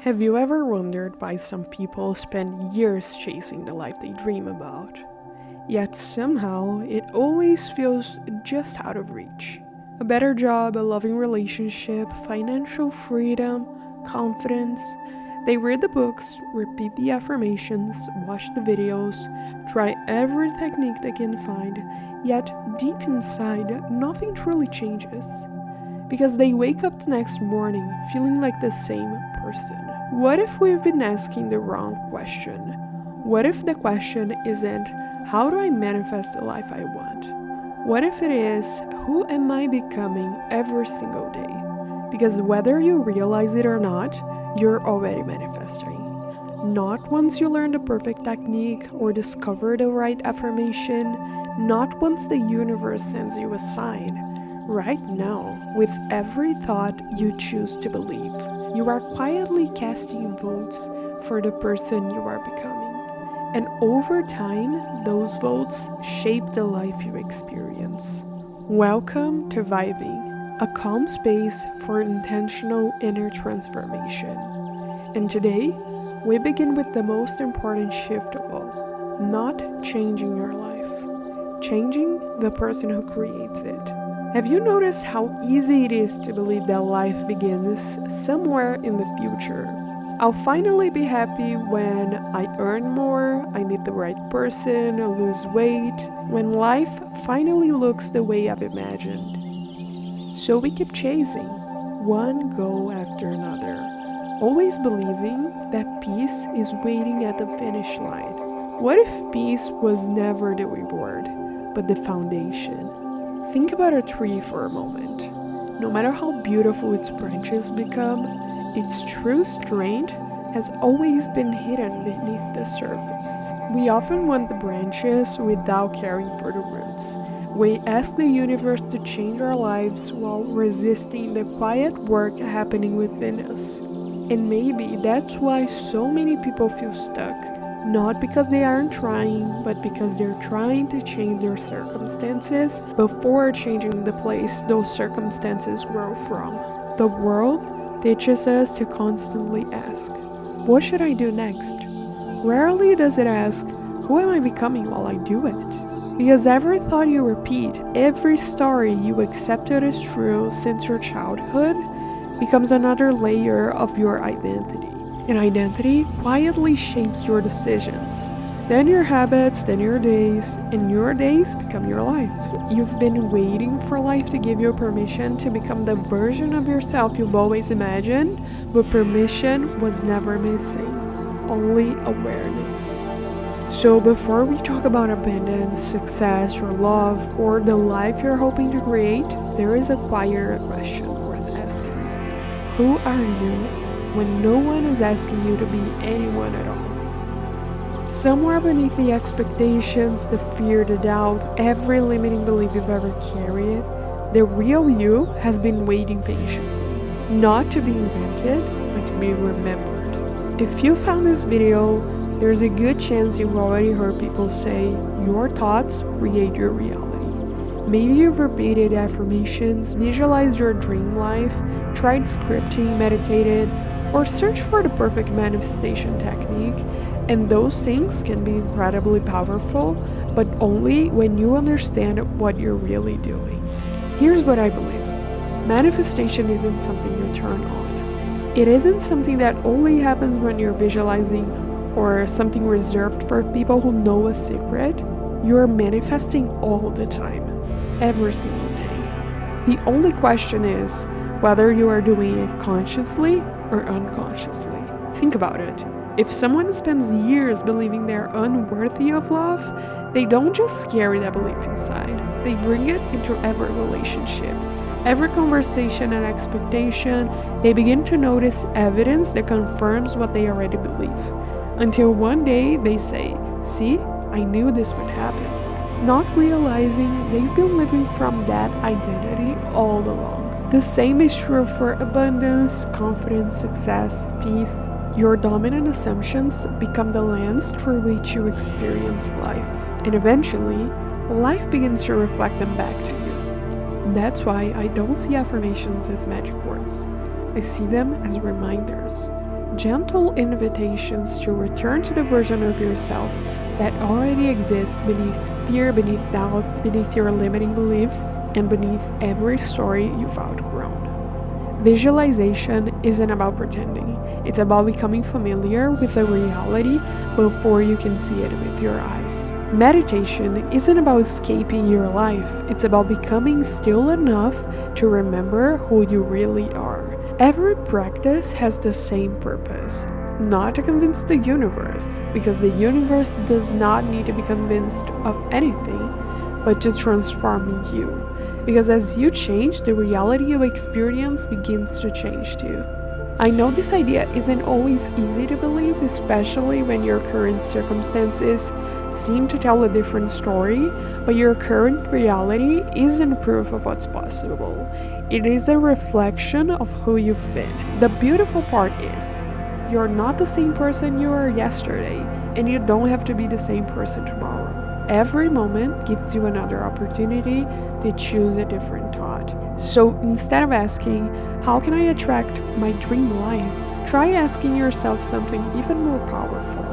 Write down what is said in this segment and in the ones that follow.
Have you ever wondered why some people spend years chasing the life they dream about? Yet somehow it always feels just out of reach. A better job, a loving relationship, financial freedom, confidence. They read the books, repeat the affirmations, watch the videos, try every technique they can find, yet deep inside, nothing truly changes. Because they wake up the next morning feeling like the same person. What if we've been asking the wrong question? What if the question isn't, how do I manifest the life I want? What if it is, who am I becoming every single day? Because whether you realize it or not, you're already manifesting. Not once you learn the perfect technique or discover the right affirmation, not once the universe sends you a sign. Right now, with every thought you choose to believe, you are quietly casting votes for the person you are becoming. And over time, those votes shape the life you experience. Welcome to Vibin, a calm space for intentional inner transformation. And today, we begin with the most important shift of all, not changing your life, changing the person who creates it. Have you noticed how easy it is to believe that life begins somewhere in the future? I'll finally be happy when I earn more, I meet the right person, I lose weight, when life finally looks the way I've imagined. So we keep chasing, one goal after another, always believing that peace is waiting at the finish line. What if peace was never the reward, but the foundation? Think about a tree for a moment. No matter how beautiful its branches become, its true strength has always been hidden beneath the surface. We often want the branches without caring for the roots. We ask the universe to change our lives while resisting the quiet work happening within us. And maybe that's why so many people feel stuck. Not because they aren't trying, but because they're trying to change their circumstances before changing the place those circumstances grow from. The world teaches us to constantly ask, what should I do next? Rarely does it ask, who am I becoming while I do it? Because every thought you repeat, every story you accepted as true since your childhood, becomes another layer of your identity. And identity quietly shapes your decisions, then your habits, then your days, and your days become your life. You've been waiting for life to give you permission to become the version of yourself you've always imagined, but permission was never missing, only awareness. So before we talk about abundance, success, or love, or the life you're hoping to create, there is a quieter question worth asking. Who are you when no one is asking you to be anyone at all? Somewhere beneath the expectations, the fear, the doubt, every limiting belief you've ever carried, the real you has been waiting patiently. Not to be invented, but to be remembered. If you found this video, there's a good chance you've already heard people say, your thoughts create your reality. Maybe you've repeated affirmations, visualized your dream life, tried scripting, meditated, or search for the perfect manifestation technique, and those things can be incredibly powerful, but only when you understand what you're really doing. Here's what I believe. Manifestation isn't something you turn on. It isn't something that only happens when you're visualizing or something reserved for people who know a secret. You're manifesting all the time, every single day. The only question is whether you are doing it consciously or unconsciously. Think about it. If someone spends years believing they're unworthy of love, they don't just carry that belief inside. They bring it into every relationship, every conversation and expectation. They begin to notice evidence that confirms what they already believe. Until one day they say, see, I knew this would happen. Not realizing they've been living from that identity all along. The same is true for abundance, confidence, success, peace. Your dominant assumptions become the lens through which you experience life. And eventually, life begins to reflect them back to you. That's why I don't see affirmations as magic words. I see them as reminders. gentle invitations to return to the version of yourself that already exists beneath fear, beneath doubt, beneath your limiting beliefs, and beneath every story you've outgrown. Visualization isn't about pretending. It's about becoming familiar with the reality before you can see it with your eyes. Meditation isn't about escaping your life. It's about becoming still enough to remember who you really are. Every practice has the same purpose. Not to convince the universe, because the universe does not need to be convinced of anything, but to transform you. Because as you change, the reality you experience begins to change too. I know this idea isn't always easy to believe, especially when your current circumstances seem to tell a different story, but your current reality isn't proof of what's possible. It is a reflection of who you've been. The beautiful part is, you're not the same person you were yesterday, and you don't have to be the same person tomorrow. Every moment gives you another opportunity to choose a different thought. So instead of asking, how can I attract my dream life? Try asking yourself something even more powerful.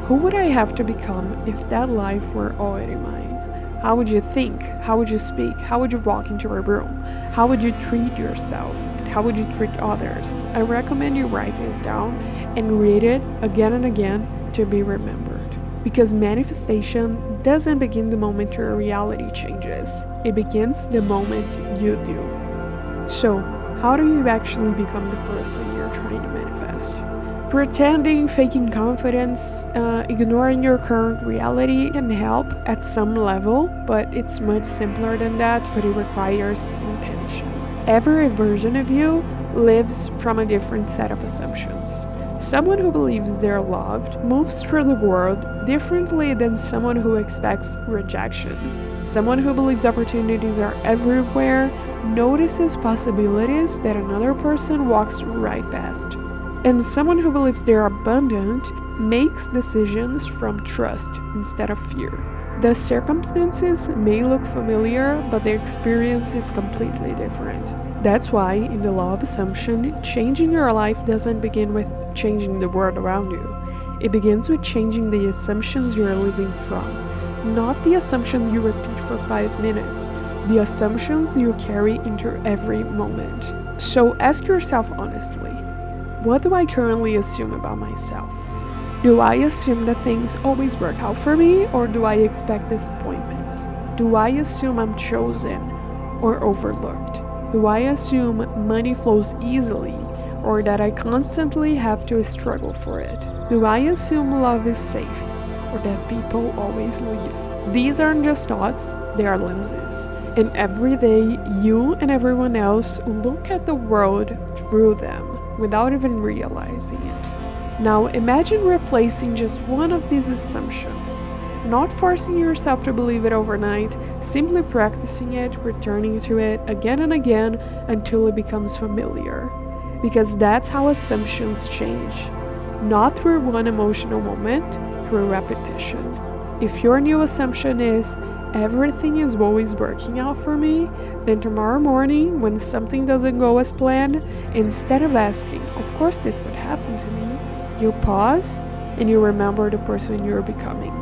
Who would I have to become if that life were already mine? How would you think? How would you speak? How would you walk into a room? How would you treat yourself? And how would you treat others? I recommend you write this down and read it again and again to be remembered. Because manifestation doesn't begin the moment your reality changes. It begins the moment you do. So, how do you actually become the person you're trying to manifest? Pretending, faking confidence, ignoring your current reality can help at some level, but it's much simpler than that, but it requires intention. Every version of you lives from a different set of assumptions. Someone who believes they're loved moves through the world differently than someone who expects rejection. Someone who believes opportunities are everywhere notices possibilities that another person walks right past. And someone who believes they're abundant makes decisions from trust instead of fear. The circumstances may look familiar, but the experience is completely different. That's why, in the law of assumption, changing your life doesn't begin with changing the world around you. It begins with changing the assumptions you're living from. Not the assumptions you repeat for 5 minutes, the assumptions you carry into every moment. So ask yourself honestly, what do I currently assume about myself? Do I assume that things always work out for me, or do I expect disappointment? Do I assume I'm chosen or overlooked? Do I assume money flows easily, or that I constantly have to struggle for it? Do I assume love is safe, or that people always leave? These aren't just thoughts, they are lenses. And every day, you and everyone else look at the world through them without even realizing it. Now imagine replacing just one of these assumptions. Not forcing yourself to believe it overnight, simply practicing it, returning to it again and again until it becomes familiar. Because that's how assumptions change. Not through one emotional moment, through repetition. If your new assumption is, everything is always working out for me, then tomorrow morning, when something doesn't go as planned, instead of asking, of course this would happen to me, you pause and you remember the person you're becoming.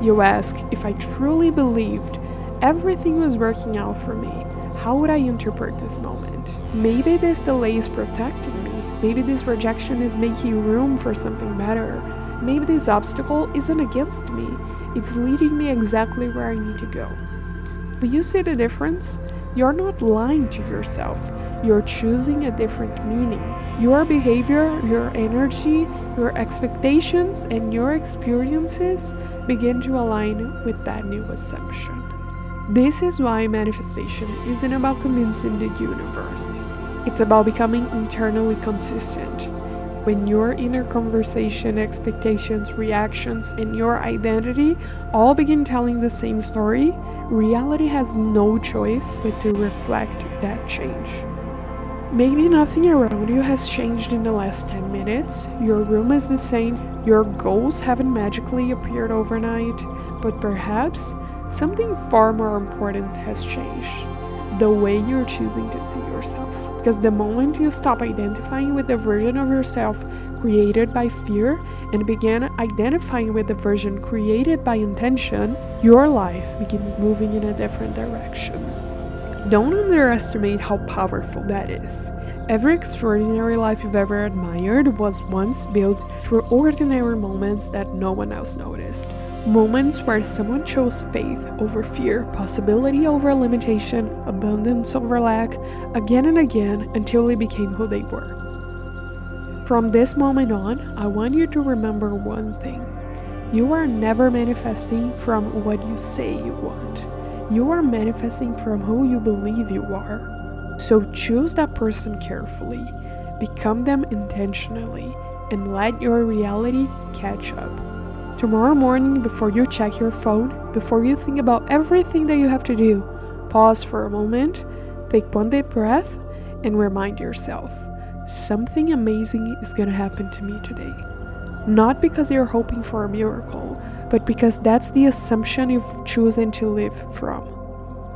You ask, if I truly believed everything was working out for me, how would I interpret this moment? Maybe this delay is protecting me. Maybe this rejection is making room for something better. Maybe this obstacle isn't against me. It's leading me exactly where I need to go. Do you see the difference? You're not lying to yourself. You're choosing a different meaning. Your behavior, your energy, your expectations, and your experiences begin to align with that new assumption. This is why manifestation isn't about convincing the universe. It's about becoming internally consistent. When your inner conversation, expectations, reactions, and your identity all begin telling the same story, reality has no choice but to reflect that change. Maybe nothing around you has changed in the last 10 minutes, your room is the same, your goals haven't magically appeared overnight, but perhaps something far more important has changed. the way you're choosing to see yourself. Because the moment you stop identifying with the version of yourself created by fear and begin identifying with the version created by intention, your life begins moving in a different direction. Don't underestimate how powerful that is. Every extraordinary life you've ever admired was once built through ordinary moments that no one else noticed. Moments where someone chose faith over fear, possibility over limitation, abundance over lack, again and again until they became who they were. From this moment on, I want you to remember one thing. You are never manifesting from what you say you want. You are manifesting from who you believe you are. So choose that person carefully, become them intentionally, and let your reality catch up. Tomorrow morning, before you check your phone, before you think about everything that you have to do, pause for a moment, take one deep breath, and remind yourself, something amazing is going to happen to me today. Not because you're hoping for a miracle, but because that's the assumption you've chosen to live from.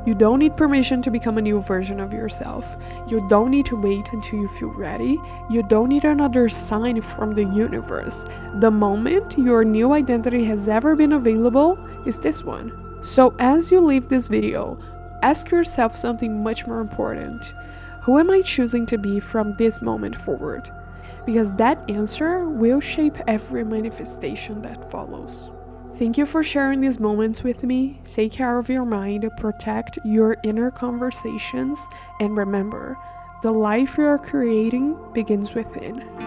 You don't need permission to become a new version of yourself. You don't need to wait until you feel ready. You don't need another sign from the universe. The moment your new identity has ever been available is this one. So as you leave this video, ask yourself something much more important. Who am I choosing to be from this moment forward? Because that answer will shape every manifestation that follows. Thank you for sharing these moments with me. Take care of your mind, protect your inner conversations, and remember, the life you are creating begins within.